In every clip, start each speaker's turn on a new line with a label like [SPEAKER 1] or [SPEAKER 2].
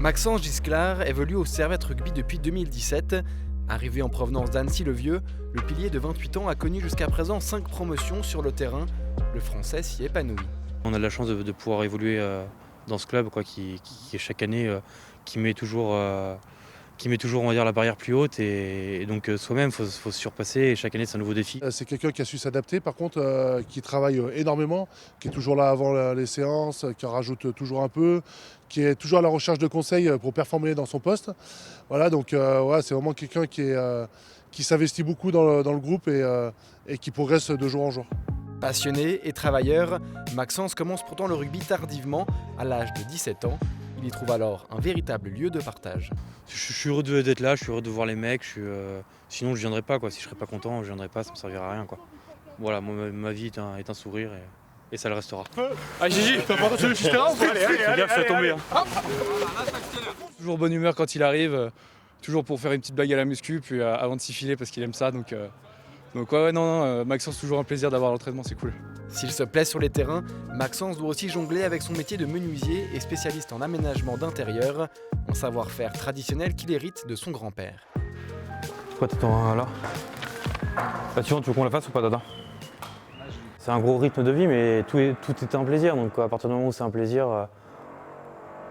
[SPEAKER 1] Maxence Gisclard évolue au Servette Rugby depuis 2017. Arrivé en provenance d'Annecy-le-Vieux, le pilier de 28 ans a connu jusqu'à présent 5 promotions sur le terrain. Le Français s'y épanouit.
[SPEAKER 2] On a de la chance de pouvoir évoluer dans ce club qui chaque année qui met toujours on va dire, la barrière plus haute et donc soi-même faut se surpasser et chaque année c'est un nouveau défi.
[SPEAKER 3] C'est quelqu'un qui a su s'adapter par contre, qui travaille énormément, qui est toujours là avant les séances, qui en rajoute toujours un peu, qui est toujours à la recherche de conseils pour performer dans son poste. Voilà, donc ouais, c'est vraiment quelqu'un qui s'investit beaucoup dans le groupe et qui progresse de jour en jour.
[SPEAKER 1] Passionné et travailleur, Maxence commence pourtant le rugby tardivement, à l'âge de 17 ans. Il y trouve alors un véritable lieu de partage.
[SPEAKER 2] Je suis heureux d'être là, je suis heureux de voir les mecs, sinon je viendrais pas quoi. Si je serais pas content, je viendrais pas, ça me servirait à rien quoi. Voilà, ma vie est un sourire et ça le restera.
[SPEAKER 4] Ah Gigi, t'as pas entendu le terrain?
[SPEAKER 2] Fais gaffe, je vais tomber.
[SPEAKER 4] Toujours bonne humeur quand il arrive, toujours pour faire une petite blague à la muscu, puis avant de s'y filer parce qu'il aime ça. Donc ouais, non, Maxence, toujours un plaisir d'avoir l'entraînement, c'est cool.
[SPEAKER 1] S'il se plaît sur les terrains, Maxence doit aussi jongler avec son métier de menuisier et spécialiste en aménagement d'intérieur, un savoir-faire traditionnel qu'il hérite de son grand-père.
[SPEAKER 2] Pourquoi t'attends là? Bah tu veux qu'on la fasse ou pas Dada? C'est un gros rythme de vie mais tout est un plaisir, donc à partir du moment où c'est un plaisir,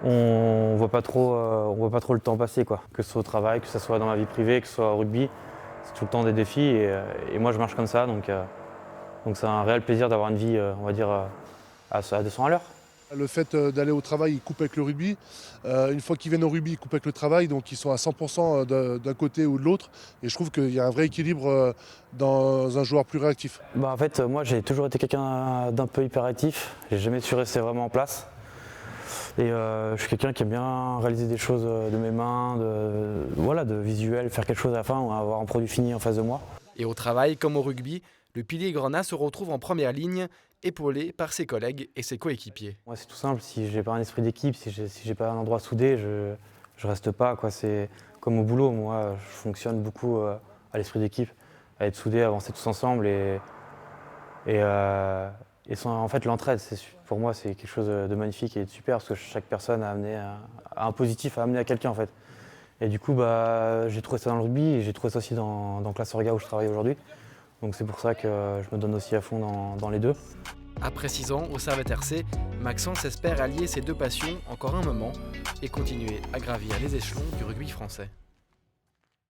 [SPEAKER 2] on voit pas trop le temps passer quoi. Que ce soit au travail, que ce soit dans la vie privée, que ce soit au rugby, c'est tout le temps des défis et moi je marche comme ça donc c'est un réel plaisir d'avoir une vie on va dire à 200 à l'heure.
[SPEAKER 3] Le fait d'aller au travail, ils coupent avec le rugby. Une fois qu'ils viennent au rugby, ils coupent avec le travail, donc ils sont à 100% d'un côté ou de l'autre. Et je trouve qu'il y a un vrai équilibre dans un joueur plus réactif.
[SPEAKER 2] En fait, moi j'ai toujours été quelqu'un d'un peu hyperactif. J'ai jamais su rester vraiment en place. Et je suis quelqu'un qui aime bien réaliser des choses de mes mains, de visuel, faire quelque chose à la fin ou avoir un produit fini en face de moi.
[SPEAKER 1] Et au travail, comme au rugby, le pilier grenat se retrouve en première ligne, épaulé par ses collègues et ses coéquipiers.
[SPEAKER 2] Moi c'est tout simple, si j'ai pas un esprit d'équipe, si j'ai pas un endroit soudé, je reste pas quoi. C'est comme au boulot, moi je fonctionne beaucoup à l'esprit d'équipe, à être soudé, à avancer tous ensemble en fait l'entraide, pour moi c'est quelque chose de magnifique et de super parce que chaque personne a un positif à amener à quelqu'un en fait. Et du coup j'ai trouvé ça dans le rugby et j'ai trouvé ça aussi dans Classe Orga où je travaille aujourd'hui. Donc c'est pour ça que je me donne aussi à fond dans les deux.
[SPEAKER 1] Après 6 ans au Servette RC, Maxence espère allier ses deux passions encore un moment et continuer à gravir les échelons du rugby français.